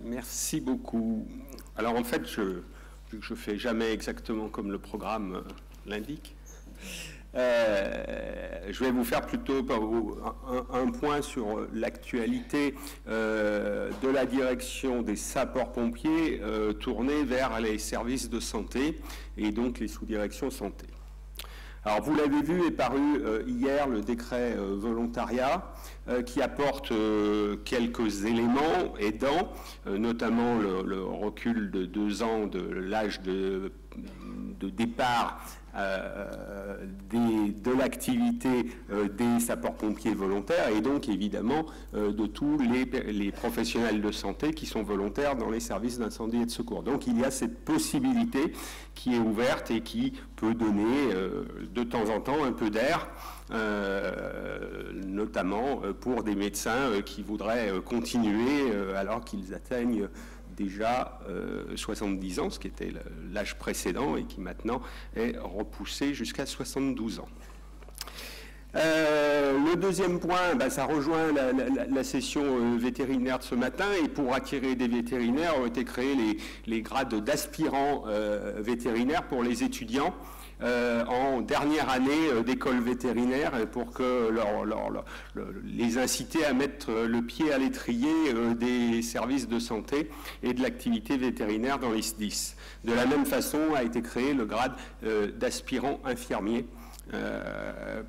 Merci beaucoup. Alors en fait, vu que je ne fais jamais exactement comme le programme l'indique, je vais vous faire plutôt un point sur l'actualité de la direction des sapeurs-pompiers tournée vers les services de santé et donc les sous-directions santé. Alors vous l'avez vu, est paru hier le décret volontariat qui apporte quelques éléments aidants, notamment le recul de 2 ans de l'âge de départ de l'activité des sapeurs-pompiers volontaires et donc évidemment de tous les professionnels de santé qui sont volontaires dans les services d'incendie et de secours. Donc il y a cette possibilité qui est ouverte et qui peut donner de temps en temps un peu d'air, notamment pour des médecins qui voudraient continuer alors qu'ils atteignent déjà 70 ans, ce qui était l'âge précédent et qui maintenant est repoussé jusqu'à 72 ans. Le deuxième point, ça rejoint la session vétérinaire de ce matin, et pour attirer des vétérinaires ont été créés les grades d'aspirants vétérinaires pour les étudiants en dernière année d'école vétérinaire pour que les inciter à mettre le pied à l'étrier des services de santé et de l'activité vétérinaire dans les SDIS. De la même façon a été créé le grade d'aspirant infirmier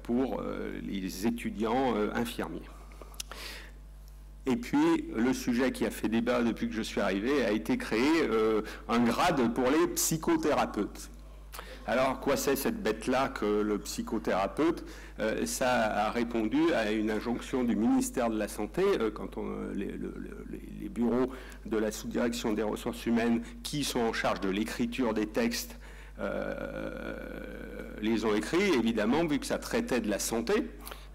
pour les étudiants infirmiers. Et puis, le sujet qui a fait débat depuis que je suis arrivé a été créé un grade pour les psychothérapeutes. Alors, quoi c'est cette bête-là que le psychothérapeute? Ça a répondu à une injonction du ministère de la Santé, quand les bureaux de la sous-direction des ressources humaines qui sont en charge de l'écriture des textes les ont écrits, évidemment, vu que ça traitait de la santé.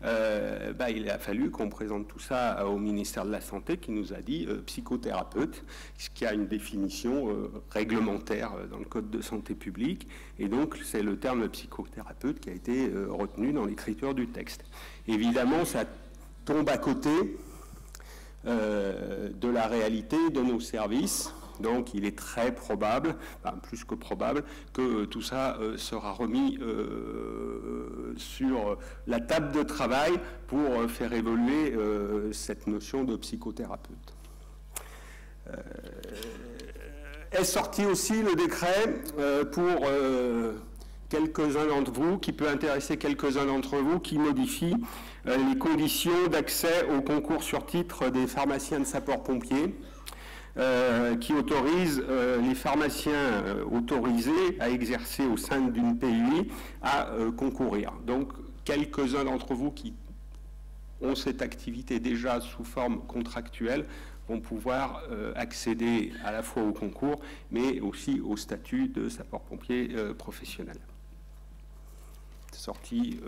Il a fallu qu'on présente tout ça au ministère de la Santé qui nous a dit psychothérapeute, ce qui a une définition réglementaire dans le Code de santé publique, et donc c'est le terme psychothérapeute qui a été retenu dans l'écriture du texte. Évidemment, ça tombe à côté de la réalité de nos services. Donc il est très probable, plus que probable, que tout ça sera remis sur la table de travail pour faire évoluer cette notion de psychothérapeute. Est sorti aussi le décret pour quelques-uns d'entre vous, qui peut intéresser quelques-uns d'entre vous, qui modifie les conditions d'accès au concours sur titre des pharmaciens de sapeurs-pompiers. Qui autorise les pharmaciens autorisés à exercer au sein d'une PUI à concourir. Donc, quelques-uns d'entre vous qui ont cette activité déjà sous forme contractuelle vont pouvoir accéder à la fois au concours, mais aussi au statut de sapeur-pompier professionnel. Sorti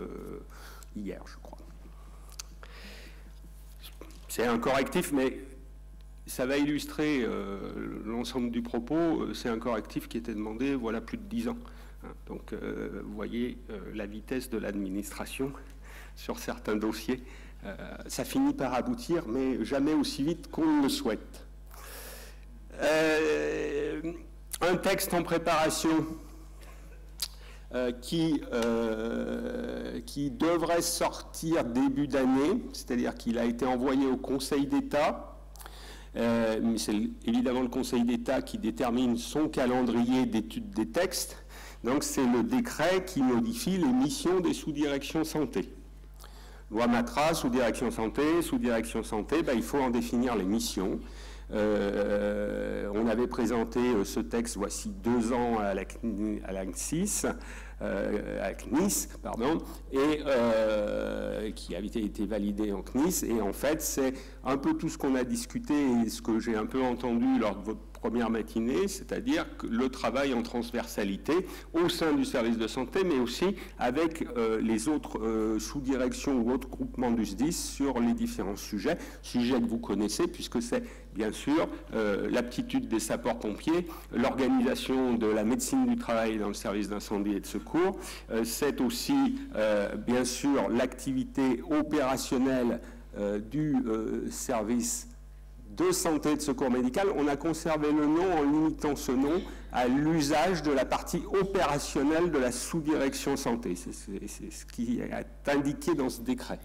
hier, je crois. C'est un correctif, mais ça va illustrer l'ensemble du propos. C'est un correctif qui était demandé voilà plus de 10 ans. Donc vous voyez la vitesse de l'administration sur certains dossiers. Ça finit par aboutir, mais jamais aussi vite qu'on le souhaite. Un texte en préparation qui devrait sortir début d'année, c'est-à-dire qu'il a été envoyé au Conseil d'État. Mais c'est évidemment le Conseil d'État qui détermine son calendrier d'étude des textes. Donc c'est le décret qui modifie les missions des sous-directions santé. Loi Matra, sous-direction santé, il faut en définir les missions. On avait présenté ce texte voici 2 ans à la CNIS, et qui avait été validé en CNIS, et en fait c'est un peu tout ce qu'on a discuté et ce que j'ai un peu entendu lors de votre première matinée, c'est-à-dire que le travail en transversalité au sein du service de santé, mais aussi avec les autres sous-directions ou autres groupements du SDIS sur les différents sujets que vous connaissez, puisque c'est bien sûr l'aptitude des sapeurs-pompiers, l'organisation de la médecine du travail dans le service d'incendie et de secours, c'est aussi bien sûr l'activité opérationnelle du service de santé et de secours médical, on a conservé le nom en limitant ce nom à l'usage de la partie opérationnelle de la sous-direction santé. C'est ce qui est indiqué dans ce décret.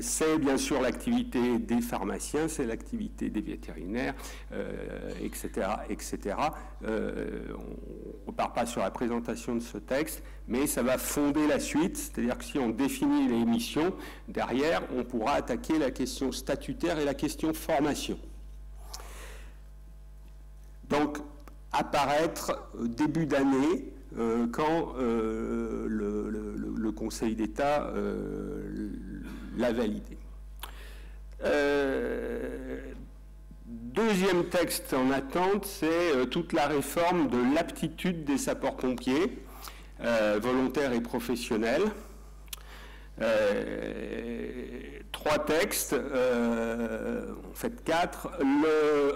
C'est bien sûr l'activité des pharmaciens, c'est l'activité des vétérinaires, etc. etc. On ne repart pas sur la présentation de ce texte, mais ça va fonder la suite, c'est-à-dire que si on définit les missions, derrière, on pourra attaquer la question statutaire et la question formation. Donc, apparaître début d'année, quand le Conseil d'État l'a validé. Deuxième texte en attente, c'est toute la réforme de l'aptitude des sapeurs-pompiers, volontaires et professionnels. Trois textes, en fait 4.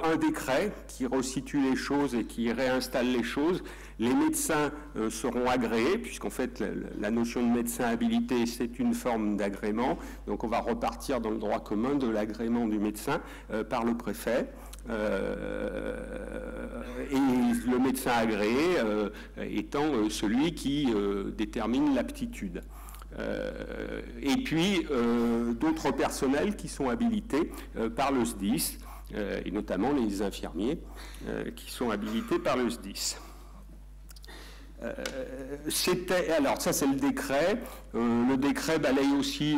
Un décret qui resitue les choses et qui réinstalle les choses. Les médecins seront agréés, puisqu'en fait la notion de médecin habilité, c'est une forme d'agrément. Donc on va repartir dans le droit commun de l'agrément du médecin par le préfet. Et le médecin agréé étant celui qui détermine l'aptitude. Et puis d'autres personnels qui sont habilités par le SDIS, et notamment les infirmiers qui sont habilités par le SDIS. Alors ça c'est le décret. Le décret balaye aussi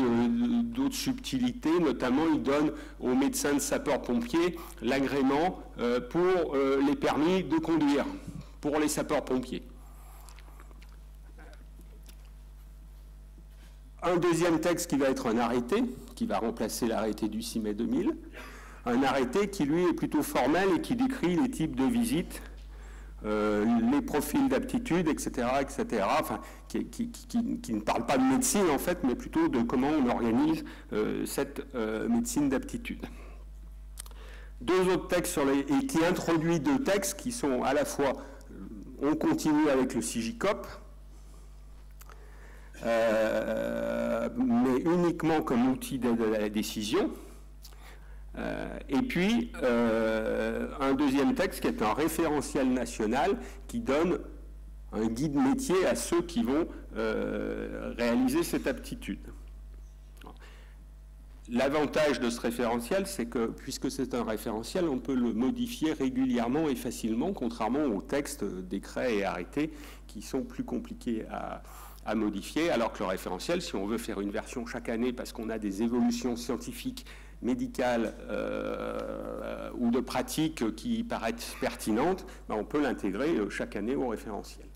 d'autres subtilités, notamment il donne aux médecins de sapeurs-pompiers l'agrément pour les permis de conduire pour les sapeurs-pompiers. Un deuxième texte qui va être un arrêté, qui va remplacer l'arrêté du 6 mai 2000, un arrêté qui lui est plutôt formel et qui décrit les types de visites, les profils d'aptitude, etc., etc., enfin, qui ne parle pas de médecine en fait, mais plutôt de comment on organise cette médecine d'aptitude. Deux autres textes et qui introduit deux textes qui sont à la fois, on continue avec le CIGICOP, mais uniquement comme outil d'aide à la décision. Et puis, un deuxième texte qui est un référentiel national qui donne un guide métier à ceux qui vont réaliser cette aptitude. L'avantage de ce référentiel, c'est que, puisque c'est un référentiel, on peut le modifier régulièrement et facilement, contrairement aux textes, décrets et arrêtés qui sont plus compliqués à modifier, alors que le référentiel, si on veut faire une version chaque année parce qu'on a des évolutions scientifiques, médicales ou de pratiques qui paraissent pertinentes, ben on peut l'intégrer chaque année au référentiel.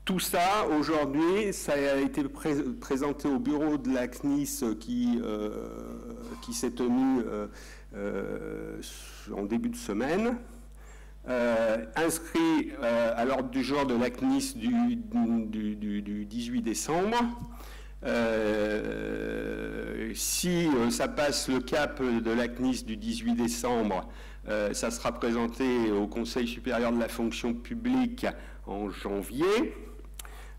Tout ça, aujourd'hui, ça a été présenté au bureau de la CNIS qui s'est tenu en début de semaine. Inscrit à l'ordre du jour de la CNIS du 18 décembre. Si ça passe le cap de la CNIS du 18 décembre, ça sera présenté au Conseil supérieur de la fonction publique en janvier.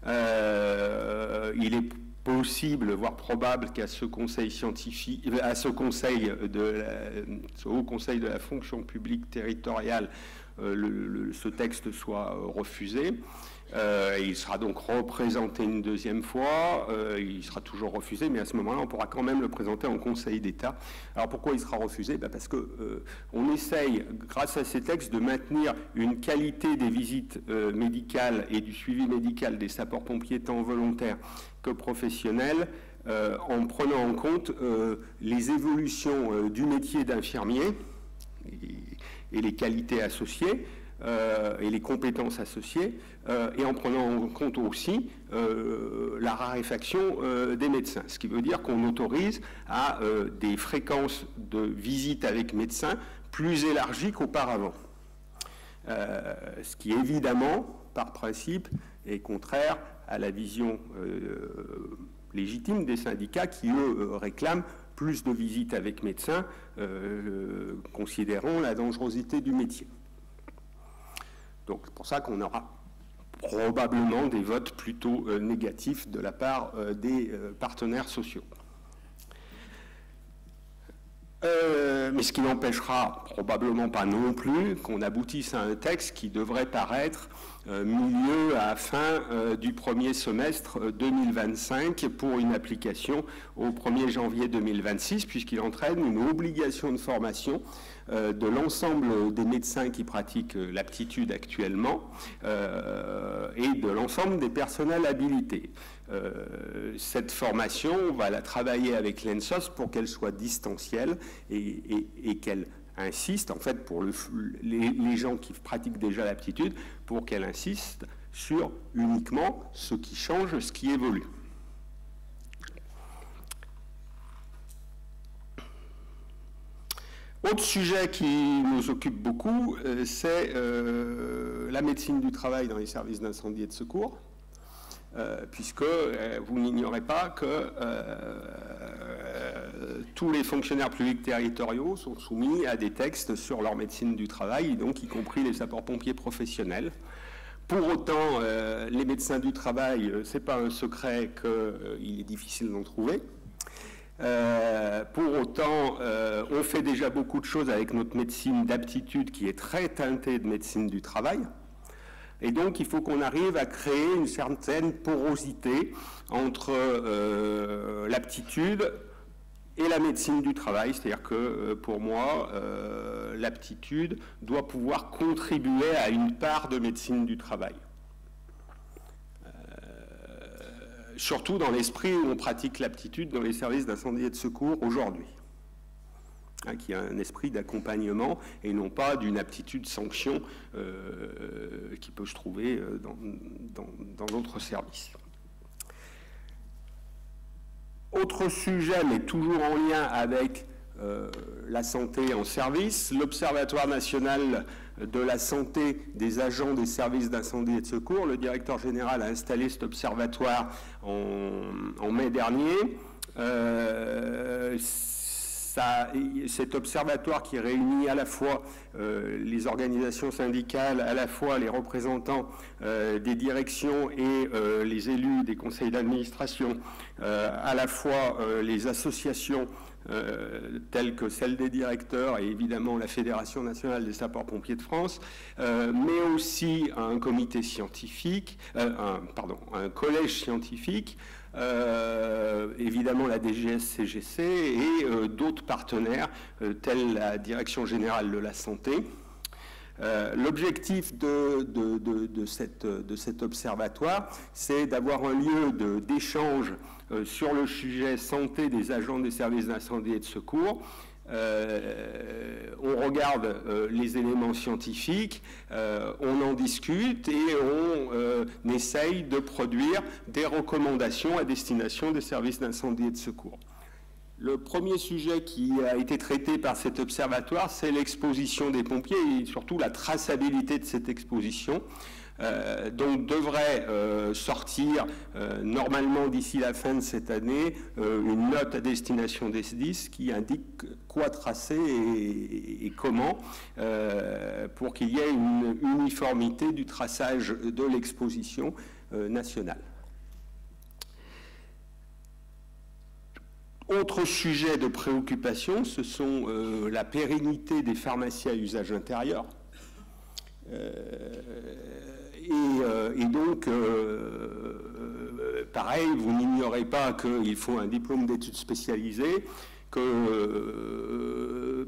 Il est possible, voire probable, qu'à ce conseil scientifique, au Conseil de la fonction publique territoriale, ce texte soit refusé. Il sera donc représenté une deuxième fois, il sera toujours refusé, mais à ce moment-là, on pourra quand même le présenter en Conseil d'État. Alors pourquoi il sera refusé? Parce qu'on essaye, grâce à ces textes, de maintenir une qualité des visites médicales et du suivi médical des sapeurs-pompiers tant volontaires que professionnels, en prenant en compte les évolutions du métier d'infirmier et les qualités associées et les compétences associées, et en prenant en compte aussi la raréfaction des médecins. Ce qui veut dire qu'on autorise à des fréquences de visite avec médecin plus élargies qu'auparavant. Ce qui évidemment, par principe, est contraire à la vision légitime des syndicats qui, eux, réclament plus de visites avec médecins, considérant la dangerosité du métier. Donc c'est pour ça qu'on aura probablement des votes plutôt négatifs de la part des partenaires sociaux. Mais ce qui n'empêchera probablement pas non plus qu'on aboutisse à un texte qui devrait paraître milieu à fin du premier semestre 2025 pour une application au 1er janvier 2026, puisqu'il entraîne une obligation de formation de l'ensemble des médecins qui pratiquent l'aptitude actuellement et de l'ensemble des personnels habilités. Cette formation, on va la travailler avec l'ENSOS pour qu'elle soit distancielle et qu'elle insiste, en fait, pour les gens qui pratiquent déjà l'aptitude, pour qu'elle insiste sur uniquement ce qui change, ce qui évolue. Autre sujet qui nous occupe beaucoup, c'est la médecine du travail dans les services d'incendie et de secours, puisque vous n'ignorez pas que tous les fonctionnaires publics territoriaux sont soumis à des textes sur leur médecine du travail, donc y compris les sapeurs-pompiers professionnels. Pour autant, les médecins du travail, ce n'est pas un secret qu'il est difficile d'en trouver. Pour autant, on fait déjà beaucoup de choses avec notre médecine d'aptitude qui est très teintée de médecine du travail. Et donc, il faut qu'on arrive à créer une certaine porosité entre l'aptitude et la médecine du travail. C'est-à-dire que, pour moi, l'aptitude doit pouvoir contribuer à une part de médecine du travail. Surtout dans l'esprit où on pratique l'aptitude dans les services d'incendie et de secours aujourd'hui, qui a un esprit d'accompagnement et non pas d'une aptitude sanction qui peut se trouver dans d'autres services. Autre sujet, mais toujours en lien avec la santé en service, l'Observatoire national de la santé des agents des services d'incendie et de secours. Le directeur général a installé cet observatoire en mai dernier. Cet observatoire qui réunit à la fois les organisations syndicales, à la fois les représentants des directions et les élus des conseils d'administration, à la fois les associations telles que celle des directeurs et évidemment la Fédération nationale des sapeurs-pompiers de France, mais aussi un comité scientifique, un collège scientifique, évidemment la DGS-CGC et d'autres partenaires tels la Direction générale de la santé. L'objectif de cet observatoire, c'est d'avoir un lieu d'échange sur le sujet santé des agents des services d'incendie et de secours. On regarde les éléments scientifiques, on en discute et on essaye de produire des recommandations à destination des services d'incendie et de secours. Le premier sujet qui a été traité par cet observatoire, c'est l'exposition des pompiers et surtout la traçabilité de cette exposition. Donc devrait sortir normalement d'ici la fin de cette année une note à destination des SDIS qui indique quoi tracer et comment pour qu'il y ait une uniformité du traçage de l'exposition nationale. Autre sujet de préoccupation, ce sont la pérennité des pharmacies à usage intérieur. Et donc, pareil, vous n'ignorez pas qu'il faut un diplôme d'études spécialisées, que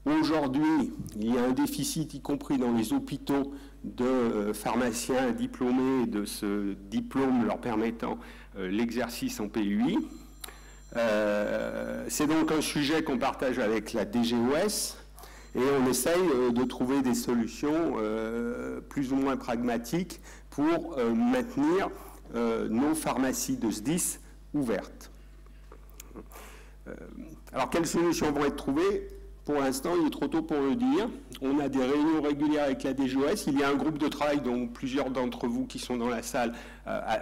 aujourd'hui, il y a un déficit, y compris dans les hôpitaux, de pharmaciens diplômés, de ce diplôme leur permettant l'exercice en PUI. C'est donc un sujet qu'on partage avec la DGOS. Et on essaye de trouver des solutions plus ou moins pragmatiques pour maintenir nos pharmacies de SDIS ouvertes. Alors, quelles solutions vont être trouvées? Pour l'instant, il est trop tôt pour le dire. On a des réunions régulières avec la DGOS. Il y a un groupe de travail dont plusieurs d'entre vous qui sont dans la salle,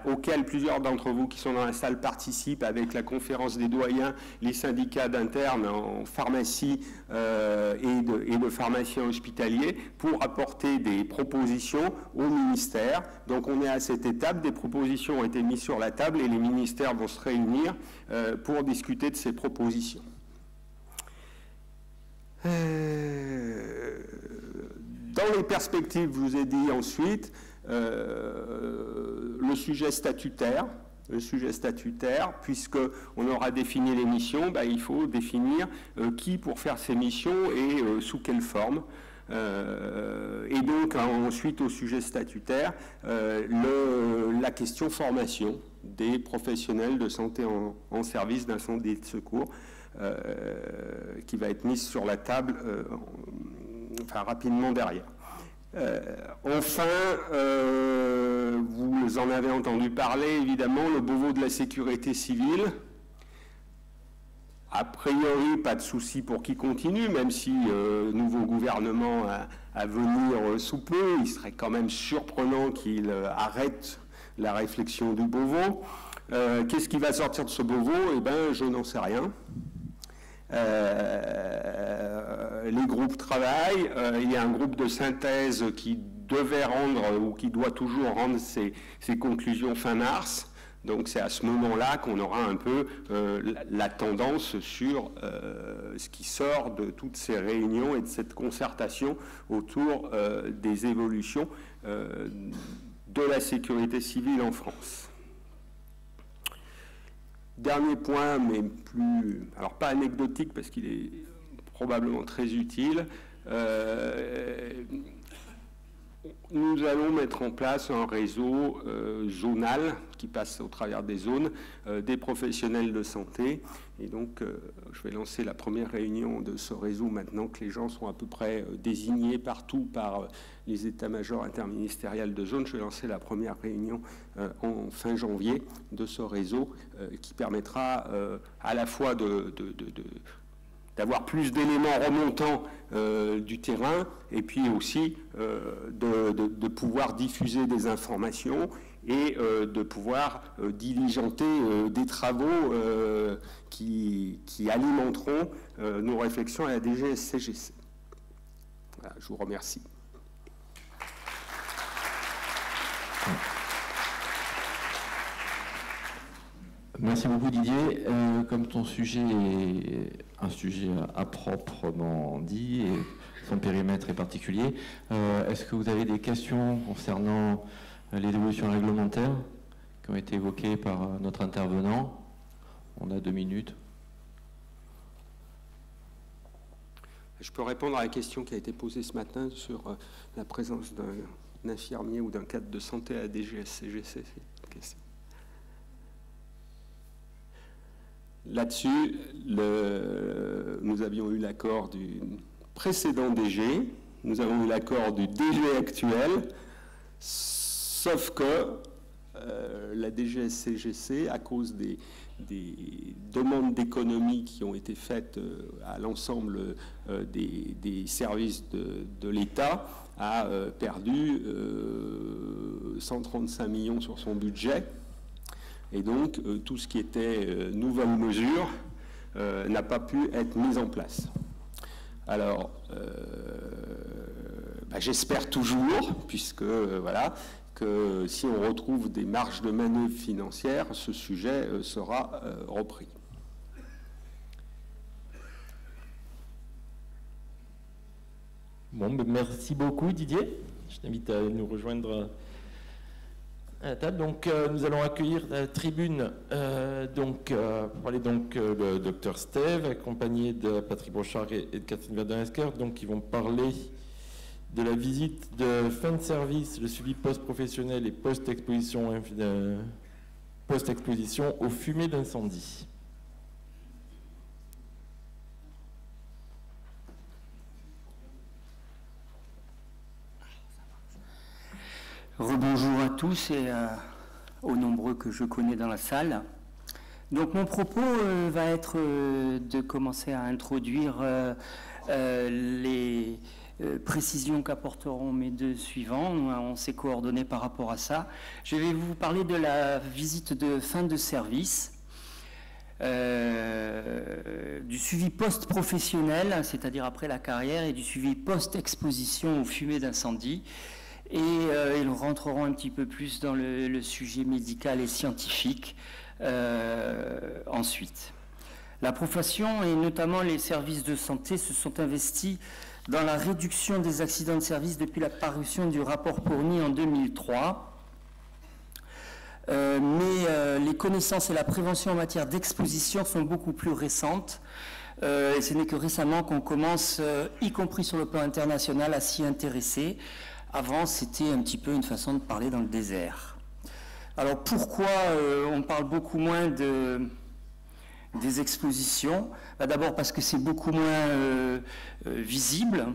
auquel plusieurs d'entre vous qui sont dans la salle participent avec la conférence des doyens, les syndicats d'internes en pharmacie et de pharmaciens hospitaliers pour apporter des propositions au ministère. Donc on est à cette étape. Des propositions ont été mises sur la table et les ministères vont se réunir pour discuter de ces propositions. Dans les perspectives, je vous ai dit ensuite, le sujet statutaire, puisqu'on aura défini les missions, il faut définir qui pour faire ces missions et sous quelle forme. Et donc, ensuite, au sujet statutaire, la question formation des professionnels de santé en service d'incendie et de secours, qui va être mise sur la table rapidement derrière. Enfin, vous en avez entendu parler, évidemment, le Beauvau de la sécurité civile. A priori, pas de souci pour qu'il continue, même si nouveau gouvernement à venir sous peu, il serait quand même surprenant qu'il arrête la réflexion du Beauvau. Qu'est-ce qui va sortir de ce Beauvau? Eh bien, je n'en sais rien. Les groupes travaillent. Il y a un groupe de synthèse qui devait rendre, ou qui doit toujours rendre ses conclusions fin mars. Donc c'est à ce moment-là qu'on aura un peu la tendance sur ce qui sort de toutes ces réunions et de cette concertation autour des évolutions de la sécurité civile en France. Dernier point, mais plus, alors pas anecdotique parce qu'il est probablement très utile, nous allons mettre en place un réseau zonal qui passe au travers des zones des professionnels de santé. Et donc, je vais lancer la première réunion de ce réseau maintenant que les gens sont à peu près désignés partout par les états-majors interministériels de zone. Je vais lancer la première réunion en fin janvier de ce réseau qui permettra à la fois d'avoir plus d'éléments remontants du terrain et puis aussi de pouvoir diffuser des informations et de pouvoir diligenter des travaux qui alimenteront nos réflexions à la DGS-CGC. Voilà, je vous remercie. Merci beaucoup Didier. Comme ton sujet est un sujet à proprement dit et son périmètre est particulier, est-ce que vous avez des questions concernant les évolutions réglementaires qui ont été évoquées par notre intervenant? On a 2 minutes. Je peux répondre à la question qui a été posée ce matin sur la présence d'un infirmier ou d'un cadre de santé à la DGS-CGC. Là-dessus, nous avions eu l'accord du précédent DG, nous avons eu l'accord du DG actuel, sauf que la DGS-CGC, à cause des demandes d'économie qui ont été faites à l'ensemble des services de l'État, a perdu 135 millions sur son budget. Et donc, tout ce qui était nouvelles mesures n'a pas pu être mis en place. Alors, j'espère toujours, puisque voilà, que si on retrouve des marges de manœuvre financières, ce sujet sera repris. Bon, merci beaucoup Didier. Je t'invite à nous rejoindre à la table. Donc, nous allons accueillir à la tribune pour parler le docteur Steve, accompagné de Patrick Brochard et de Catherine Verdun-Esker, donc qui vont parler de la visite de fin de service, le suivi post-professionnel et post-exposition aux fumées d'incendie. Rebonjour à tous et aux nombreux que je connais dans la salle. Donc mon propos va être de commencer à introduire les précisions qu'apporteront mes deux suivants. On s'est coordonnés par rapport à ça. Je vais vous parler de la visite de fin de service, du suivi post-professionnel, c'est-à-dire après la carrière, et du suivi post-exposition aux fumées d'incendie. Et ils rentreront un petit peu plus dans le sujet médical et scientifique ensuite. La profession et notamment les services de santé se sont investis dans la réduction des accidents de service depuis la parution du rapport Pourny en 2003. Mais les connaissances et la prévention en matière d'exposition sont beaucoup plus récentes. Et ce n'est que récemment qu'on commence, y compris sur le plan international, à s'y intéresser. Avant, c'était un petit peu une façon de parler dans le désert. Alors pourquoi on parle beaucoup moins des expositions? D'abord parce que c'est beaucoup moins visible.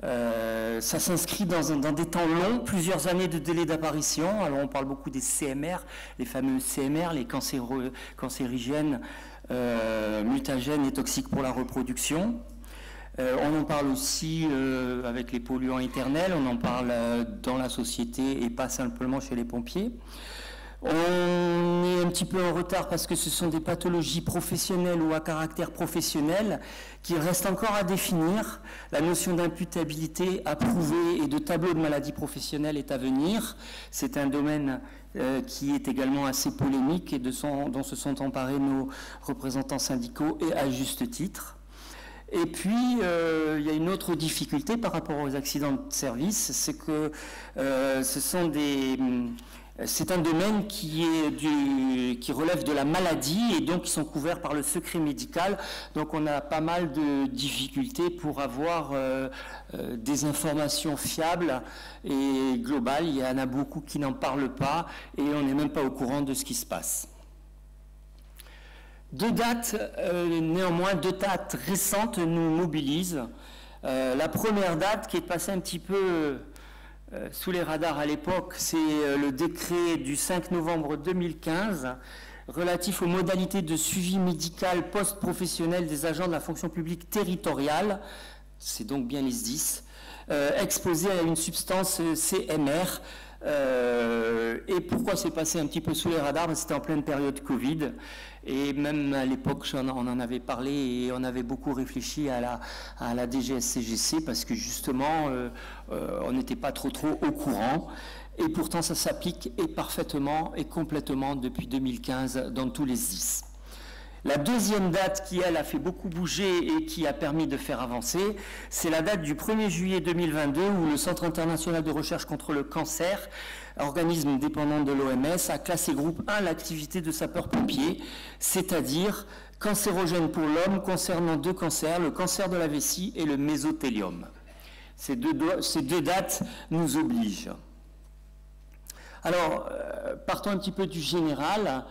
Ça s'inscrit dans des temps longs, plusieurs années de délai d'apparition. Alors on parle beaucoup des CMR, les fameux CMR, les cancérigènes, mutagènes et toxiques pour la reproduction. On en parle aussi avec les polluants éternels, on en parle dans la société et pas simplement chez les pompiers. On est un petit peu en retard parce que ce sont des pathologies professionnelles ou à caractère professionnel qui restent encore à définir. La notion d'imputabilité approuvée et de tableau de maladie professionnelle est à venir. C'est un domaine qui est également assez polémique et dont se sont emparés nos représentants syndicaux et à juste titre. Et puis, il y a une autre difficulté par rapport aux accidents de service, c'est que c'est un domaine qui relève de la maladie et donc qui sont couverts par le secret médical. Donc on a pas mal de difficultés pour avoir des informations fiables et globales. Il y en a beaucoup qui n'en parlent pas et on n'est même pas au courant de ce qui se passe. Néanmoins, deux dates récentes nous mobilisent. La première date qui est passée un petit peu sous les radars à l'époque, c'est le décret du 5 novembre 2015 relatif aux modalités de suivi médical post-professionnel des agents de la fonction publique territoriale, c'est donc bien les SDIS, exposés à une substance CMR. Et pourquoi c'est passé un petit peu sous les radars? C'était en pleine période Covid et même à l'époque on en avait parlé et on avait beaucoup réfléchi à la DGSCGC parce que justement on n'était pas trop au courant et pourtant ça s'applique et parfaitement et complètement depuis 2015 dans tous les SDIS. La deuxième date qui, elle, a fait beaucoup bouger et qui a permis de faire avancer, c'est la date du 1er juillet 2022 où le Centre international de recherche contre le cancer, organisme dépendant de l'OMS, a classé groupe 1 l'activité de sapeur-pompier, c'est-à-dire cancérogène pour l'homme concernant deux cancers, le cancer de la vessie et le mésothéliome. Ces deux dates nous obligent. Alors, partons un petit peu du général.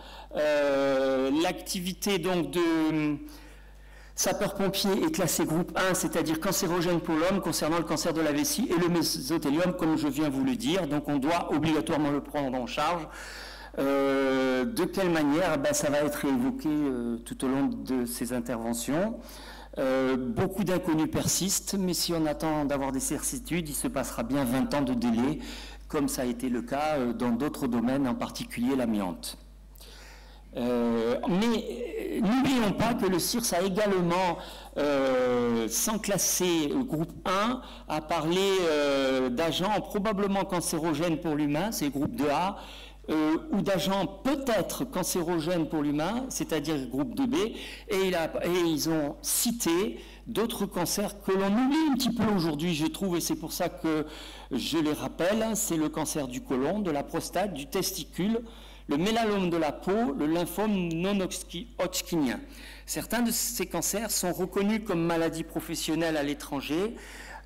L'activité donc de sapeur-pompier est classée groupe 1, c'est-à-dire cancérogène pour l'homme concernant le cancer de la vessie et le mésothéliome, comme je viens vous le dire. Donc on doit obligatoirement le prendre en charge. De quelle manière? Ça va être évoqué tout au long de ces interventions. Beaucoup d'inconnus persistent, mais si on attend d'avoir des certitudes, il se passera bien 20 ans de délai, comme ça a été le cas dans d'autres domaines, en particulier l'amiante. Mais n'oublions pas que le CIRS a également, sans classer groupe 1, a parlé d'agents probablement cancérogènes pour l'humain, c'est groupe 2A, ou d'agents peut-être cancérogènes pour l'humain, c'est-à-dire groupe 2B, et ils ont cité d'autres cancers que l'on oublie un petit peu aujourd'hui, je trouve, et c'est pour ça que je les rappelle, c'est le cancer du côlon, de la prostate, du testicule, le mélanome de la peau, le lymphome non-hodgkinien. Certains de ces cancers sont reconnus comme maladies professionnelles à l'étranger,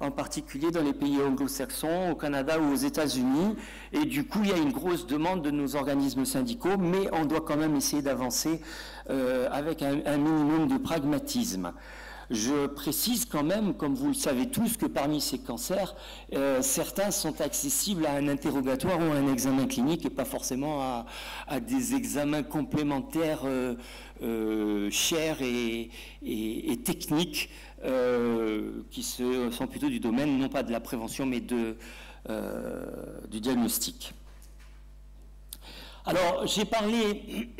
en particulier dans les pays anglo-saxons, au Canada ou aux États-Unis. Et du coup, il y a une grosse demande de nos organismes syndicaux, mais on doit quand même essayer d'avancer avec un minimum de pragmatisme. Je précise quand même, comme vous le savez tous, que parmi ces cancers, certains sont accessibles à un interrogatoire ou à un examen clinique et pas forcément à des examens complémentaires chers et techniques qui sont plutôt du domaine, non pas de la prévention, mais du diagnostic. Alors, j'ai parlé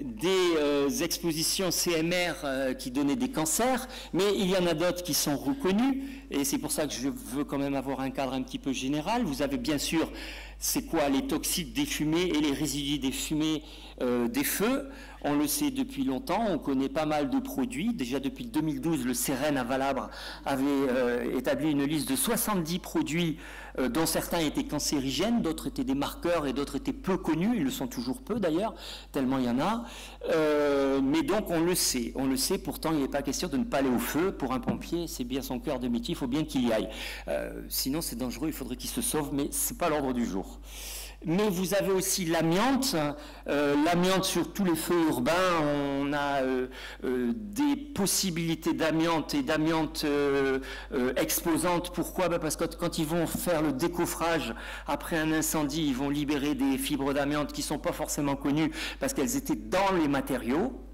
des expositions CMR qui donnaient des cancers, mais il y en a d'autres qui sont reconnus, et c'est pour ça que je veux quand même avoir un cadre un petit peu général. Vous avez bien sûr, c'est quoi les toxiques des fumées et les résidus des fumées des feux. On le sait depuis longtemps, on connaît pas mal de produits. Déjà depuis 2012, le CEREN à Valabre avait établi une liste de 70 produits dont certains étaient cancérigènes, d'autres étaient des marqueurs et d'autres étaient peu connus. Ils le sont toujours peu d'ailleurs, tellement il y en a. Mais donc on le sait, pourtant il n'est pas question de ne pas aller au feu. Pour un pompier, c'est bien son cœur de métier, il faut bien qu'il y aille. Sinon c'est dangereux, il faudrait qu'il se sauve, mais ce n'est pas l'ordre du jour. Mais vous avez aussi l'amiante. L'amiante sur tous les feux urbains, on a des possibilités d'amiante et d'amiante exposante. Pourquoi? Parce que quand ils vont faire le décoffrage après un incendie, ils vont libérer des fibres d'amiante qui ne sont pas forcément connues parce qu'elles étaient dans les matériaux.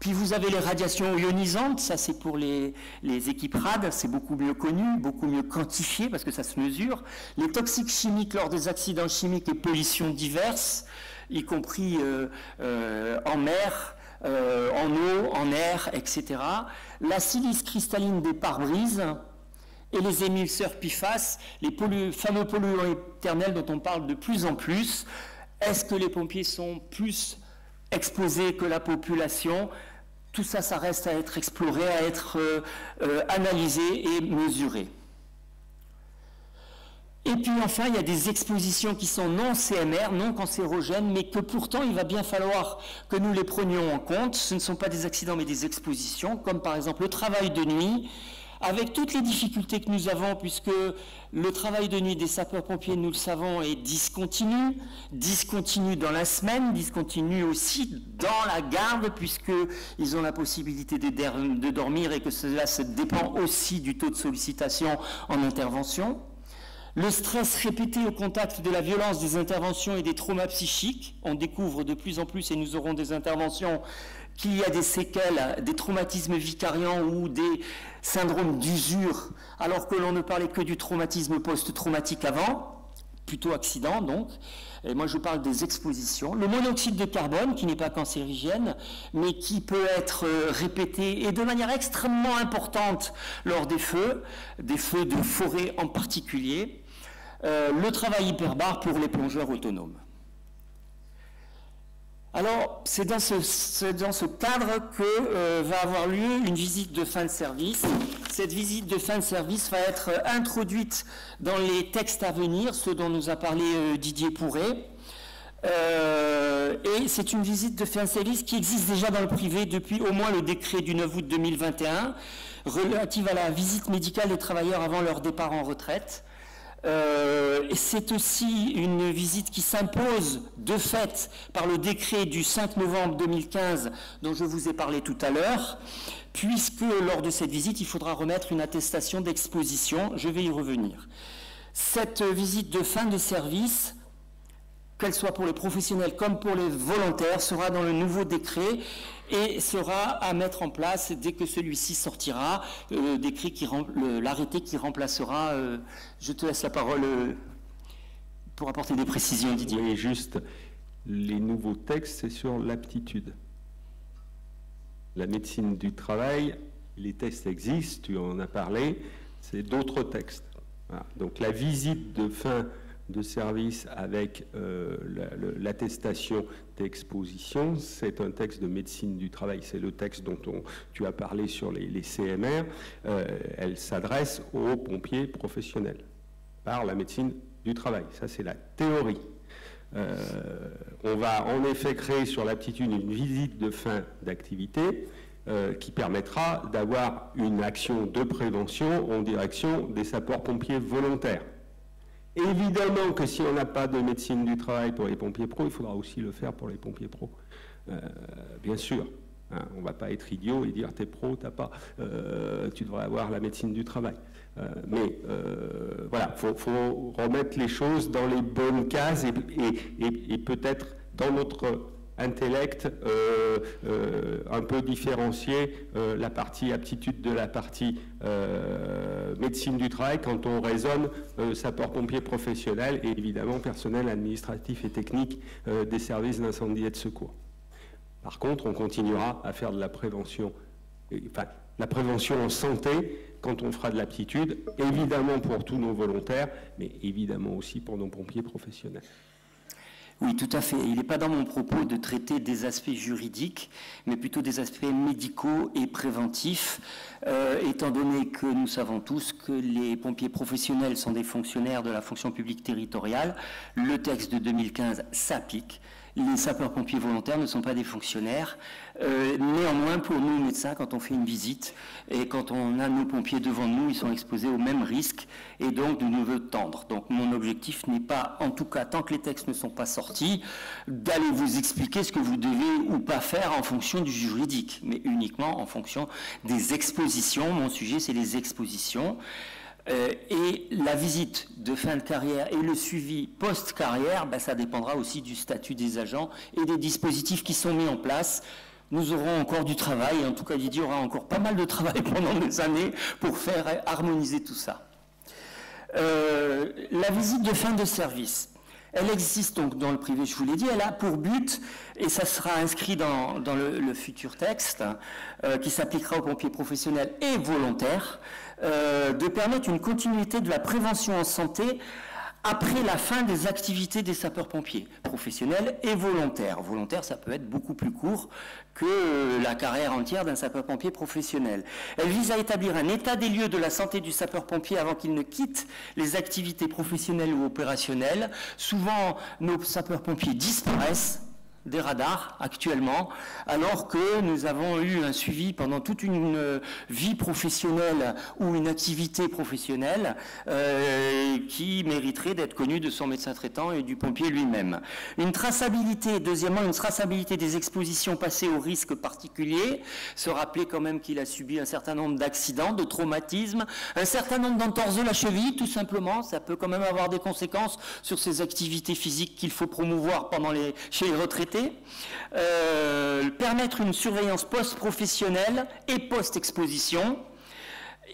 Puis vous avez les radiations ionisantes, ça c'est pour les équipes RAD, c'est beaucoup mieux connu, beaucoup mieux quantifié parce que ça se mesure. Les toxiques chimiques lors des accidents chimiques et pollutions diverses, y compris en mer, en eau, en air, etc. La silice cristalline des pare-brises et les émisseurs PFAS, les fameux polluants éternels dont on parle de plus en plus. Est-ce que les pompiers sont plus exposés que la population? Tout ça, ça reste à être exploré, à être analysé et mesuré. Et puis enfin, il y a des expositions qui sont non CMR, non cancérogènes, mais que pourtant il va bien falloir que nous les prenions en compte. Ce ne sont pas des accidents, mais des expositions, comme par exemple le travail de nuit, avec toutes les difficultés que nous avons, puisque le travail de nuit des sapeurs-pompiers, nous le savons, est discontinu dans la semaine, discontinu aussi dans la garde, puisqu'ils ont la possibilité de dormir et que cela dépend aussi du taux de sollicitation en intervention. Le stress répété au contact de la violence des interventions et des traumas psychiques, on découvre de plus en plus, et nous aurons des interventions, qu'il y a des séquelles, des traumatismes vicariants ou des syndromes d'usure, alors que l'on ne parlait que du traumatisme post-traumatique avant, plutôt accident donc. Et moi je parle des expositions. Le monoxyde de carbone, qui n'est pas cancérigène, mais qui peut être répété et de manière extrêmement importante lors des feux de forêt en particulier. Le travail hyperbare pour les plongeurs autonomes. Alors, c'est dans ce cadre que va avoir lieu une visite de fin de service. Cette visite de fin de service va être introduite dans les textes à venir, ceux dont nous a parlé Didier Pourret. Et c'est une visite de fin de service qui existe déjà dans le privé depuis au moins le décret du 9 août 2021, relative à la visite médicale des travailleurs avant leur départ en retraite. Et c'est aussi une visite qui s'impose de fait par le décret du 5 novembre 2015 dont je vous ai parlé tout à l'heure, puisque lors de cette visite, il faudra remettre une attestation d'exposition. Je vais y revenir. Cette visite de fin de service, qu'elle soit pour les professionnels comme pour les volontaires, sera dans le nouveau décret et sera à mettre en place dès que celui-ci sortira, l'arrêté qui remplacera. Je te laisse la parole pour apporter des précisions, Didier. Oui, juste, les nouveaux textes, c'est sur l'aptitude. La médecine du travail, les textes existent, tu en as parlé, c'est d'autres textes. Voilà. Donc la visite de fin de service avec l'attestation d'exposition, c'est un texte de médecine du travail, c'est le texte dont tu as parlé sur les CMR, elle s'adresse aux pompiers professionnels par la médecine du travail, ça c'est la théorie. On va en effet créer sur l'aptitude une visite de fin d'activité qui permettra d'avoir une action de prévention en direction des sapeurs-pompiers volontaires. Évidemment que si on n'a pas de médecine du travail pour les pompiers pros, il faudra aussi le faire pour les pompiers pros, bien sûr. Hein, on ne va pas être idiot et dire t'es pro, tu devrais avoir la médecine du travail. Mais voilà, il faut remettre les choses dans les bonnes cases et peut-être dans notre intellect un peu différencier la partie aptitude de la partie médecine du travail quand on raisonne sapeur-pompier professionnel et évidemment personnel administratif et technique des services d'incendie et de secours. Par contre, on continuera à faire de la prévention, enfin, la prévention en santé quand on fera de l'aptitude, évidemment pour tous nos volontaires, mais évidemment aussi pour nos pompiers professionnels. Oui, tout à fait. Il n'est pas dans mon propos de traiter des aspects juridiques, mais plutôt des aspects médicaux et préventifs, étant donné que nous savons tous que les pompiers professionnels sont des fonctionnaires de la fonction publique territoriale. Le texte de 2015 s'applique. Les sapeurs-pompiers volontaires ne sont pas des fonctionnaires. Néanmoins, pour nous, médecins, quand on fait une visite et quand on a nos pompiers devant nous, ils sont exposés aux mêmes risques et donc de nous tendre. Donc mon objectif n'est pas, en tout cas, tant que les textes ne sont pas sortis, d'aller vous expliquer ce que vous devez ou pas faire en fonction du juridique, mais uniquement en fonction des expositions. Mon sujet, c'est les expositions. Et la visite de fin de carrière et le suivi post-carrière, ça dépendra aussi du statut des agents et des dispositifs qui sont mis en place. Nous aurons encore du travail, en tout cas Didier aura encore pas mal de travail pendant des années pour faire harmoniser tout ça. La visite de fin de service. Elle existe donc dans le privé, je vous l'ai dit, elle a pour but, et ça sera inscrit dans le futur texte, qui s'appliquera aux pompiers professionnels et volontaires, de permettre une continuité de la prévention en santé après la fin des activités des sapeurs-pompiers professionnels et volontaires. Volontaire, ça peut être beaucoup plus court que la carrière entière d'un sapeur-pompier professionnel. Elle vise à établir un état des lieux de la santé du sapeur-pompier avant qu'il ne quitte les activités professionnelles ou opérationnelles. Souvent, nos sapeurs-pompiers disparaissent des radars actuellement, alors que nous avons eu un suivi pendant toute une vie professionnelle ou une activité professionnelle qui mériterait d'être connue de son médecin traitant et du pompier lui-même. Une traçabilité, deuxièmement, une traçabilité des expositions passées aux risques particuliers, se rappeler quand même qu'il a subi un certain nombre d'accidents, de traumatismes, un certain nombre d'entorses de la cheville, tout simplement, ça peut quand même avoir des conséquences sur ces activités physiques qu'il faut promouvoir chez les retraités. Permettre une surveillance post-professionnelle et post-exposition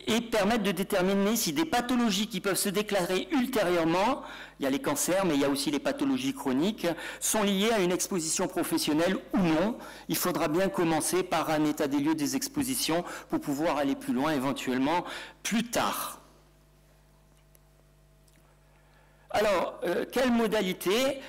et permettre de déterminer si des pathologies qui peuvent se déclarer ultérieurement, il y a les cancers mais il y a aussi les pathologies chroniques, sont liées à une exposition professionnelle ou non. Il faudra bien commencer par un état des lieux des expositions pour pouvoir aller plus loin éventuellement plus tard. Alors, quelle modalité ?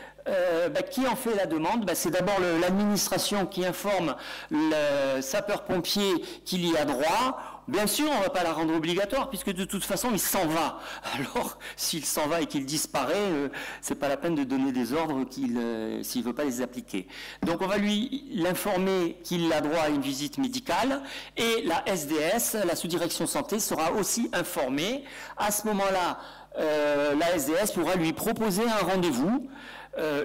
Qui en fait la demande? C'est d'abord l'administration qui informe le sapeur-pompier qu'il y a droit. Bien sûr, on ne va pas la rendre obligatoire, puisque de toute façon, il s'en va. Alors, s'il s'en va et qu'il disparaît, c'est pas la peine de donner des ordres s'il ne veut pas les appliquer. Donc, on va l'informer qu'il a droit à une visite médicale, et la SDS, la sous-direction santé, sera aussi informée. À ce moment-là, la SDS pourra lui proposer un rendez-vous,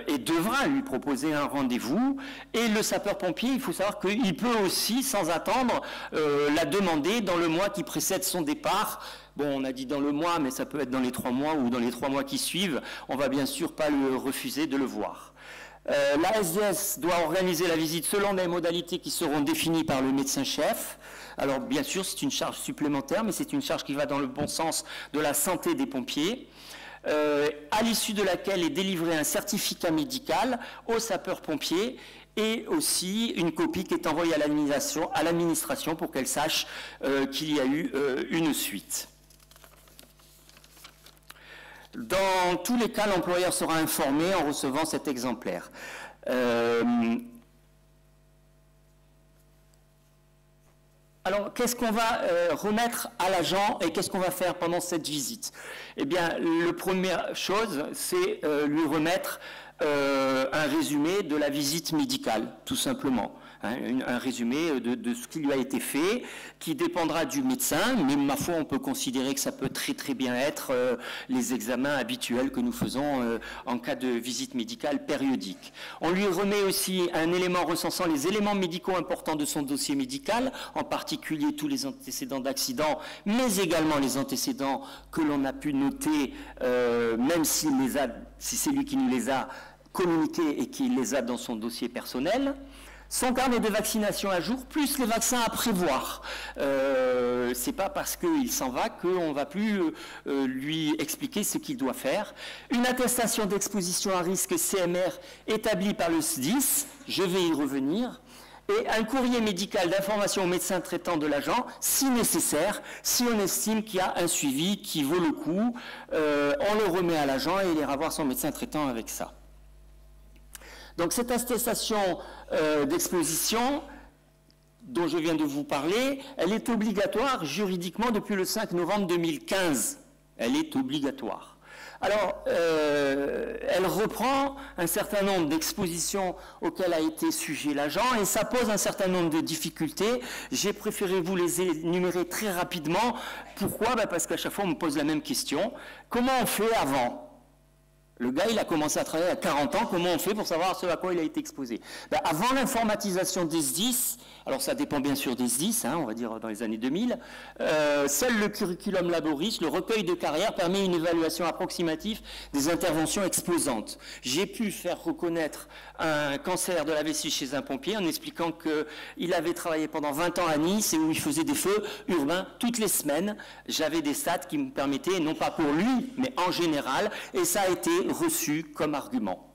et devra lui proposer un rendez-vous. Et le sapeur-pompier, il faut savoir qu'il peut aussi, sans attendre, la demander dans le mois qui précède son départ. Bon, on a dit dans le mois, mais ça peut être dans les 3 mois ou dans les 3 mois qui suivent. On ne va bien sûr pas le refuser de le voir. La SDS doit organiser la visite selon des modalités qui seront définies par le médecin-chef. Alors, bien sûr, c'est une charge supplémentaire, mais c'est une charge qui va dans le bon sens de la santé des pompiers. À l'issue de laquelle est délivré un certificat médical aux sapeurs-pompiers et aussi une copie qui est envoyée à l'administration pour qu'elle sache qu'il y a eu une suite. Dans tous les cas, l'employeur sera informé en recevant cet exemplaire. Alors, qu'est-ce qu'on va remettre à l'agent et qu'est-ce qu'on va faire pendant cette visite? Eh bien, la première chose, c'est lui remettre un résumé de la visite médicale, tout simplement. un résumé de ce qui lui a été fait, qui dépendra du médecin, mais ma foi, on peut considérer que ça peut très très bien être les examens habituels que nous faisons en cas de visite médicale périodique. On lui remet aussi un élément recensant les éléments médicaux importants de son dossier médical, en particulier tous les antécédents d'accident, mais également les antécédents que l'on a pu noter, même si c'est lui qui nous les a communiqués et qui les a dans son dossier personnel. Son carnet de vaccination à jour, plus les vaccins à prévoir. C'est pas parce qu'il s'en va qu'on va plus lui expliquer ce qu'il doit faire. Une attestation d'exposition à risque CMR établie par le SDIS, je vais y revenir. Et un courrier médical d'information au médecin traitant de l'agent, si nécessaire, si on estime qu'il y a un suivi qui vaut le coup, on le remet à l'agent et il ira voir son médecin traitant avec ça. Donc cette attestation d'exposition dont je viens de vous parler, elle est obligatoire juridiquement depuis le 5 novembre 2015. Elle est obligatoire. Alors, elle reprend un certain nombre d'expositions auxquelles a été sujet l'agent et ça pose un certain nombre de difficultés. J'ai préféré vous les énumérer très rapidement. Pourquoi? Parce qu'à chaque fois, on me pose la même question. Comment on fait avant? Le gars, il a commencé à travailler à 40 ans, comment on fait pour savoir ce à quoi il a été exposé? Avant l'informatisation des SDIS, alors ça dépend bien sûr des SDIS, on va dire dans les années 2000, seul le curriculum laboris, le recueil de carrière, permet une évaluation approximative des interventions exposantes. J'ai pu faire reconnaître un cancer de la vessie chez un pompier en expliquant qu'il avait travaillé pendant 20 ans à Nice et où il faisait des feux urbains toutes les semaines. J'avais des stats qui me permettaient, non pas pour lui, mais en général, et ça a été reçu comme argument.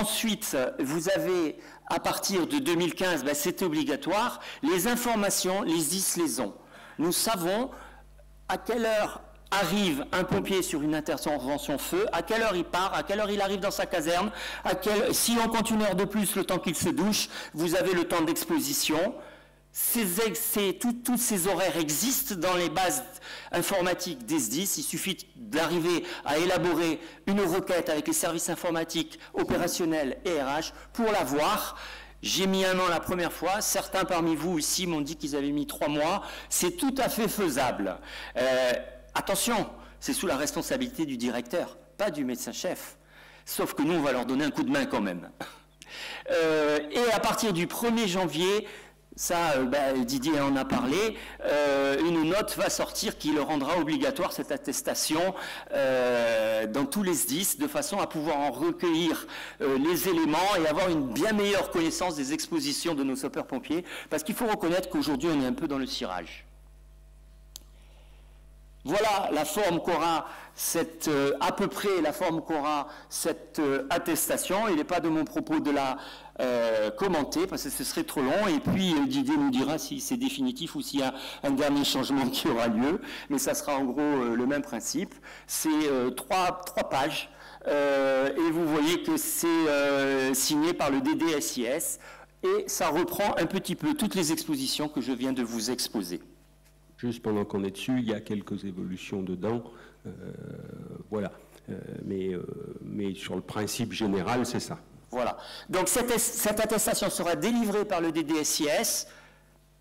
Ensuite, vous avez, à partir de 2015, c'est obligatoire, les informations, les SDIS les ont. Nous savons à quelle heure arrive un pompier sur une intervention feu, à quelle heure il part, à quelle heure il arrive dans sa caserne, si on compte une heure de plus le temps qu'il se douche, vous avez le temps d'exposition. Tous ces horaires existent dans les bases informatiques des SDIS. Il suffit d'arriver à élaborer une requête avec les services informatiques opérationnels et RH pour l'avoir. J'ai mis 1 an la première fois. Certains parmi vous ici m'ont dit qu'ils avaient mis 3 mois. C'est tout à fait faisable. Attention, c'est sous la responsabilité du directeur, pas du médecin-chef. Sauf que nous, on va leur donner un coup de main quand même. Et à partir du 1er janvier, ça, Didier en a parlé, une note va sortir qui le rendra obligatoire, cette attestation, dans tous les SDIS, de façon à pouvoir en recueillir les éléments et avoir une bien meilleure connaissance des expositions de nos sapeurs-pompiers, parce qu'il faut reconnaître qu'aujourd'hui, on est un peu dans le cirage. Voilà la forme qu'aura à peu près la forme qu'aura cette attestation. Il n'est pas de mon propos de la commenter parce que ce serait trop long. Et puis Didier nous dira si c'est définitif ou s'il y a un dernier changement qui aura lieu. Mais ça sera en gros le même principe. C'est 3 pages. Et vous voyez que c'est signé par le DDSIS. Et ça reprend un petit peu toutes les expositions que je viens de vous exposer. Juste pendant qu'on est dessus, il y a quelques évolutions dedans, voilà. Mais sur le principe général, c'est ça. Voilà. Donc cette attestation sera délivrée par le DDSIS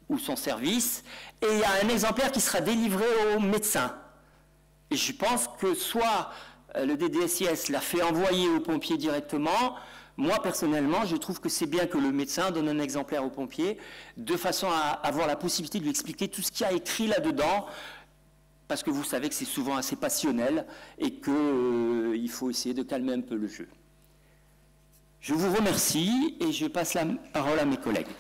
ou son service, et il y a un exemplaire qui sera délivré au médecin. Et je pense que soit le DDSIS l'a fait envoyer aux pompiers directement. Moi, personnellement, je trouve que c'est bien que le médecin donne un exemplaire au pompier, de façon à avoir la possibilité de lui expliquer tout ce qu'il y a écrit là-dedans, parce que vous savez que c'est souvent assez passionnel et qu'il faut essayer de calmer un peu le jeu. Je vous remercie et je passe la parole à mes collègues.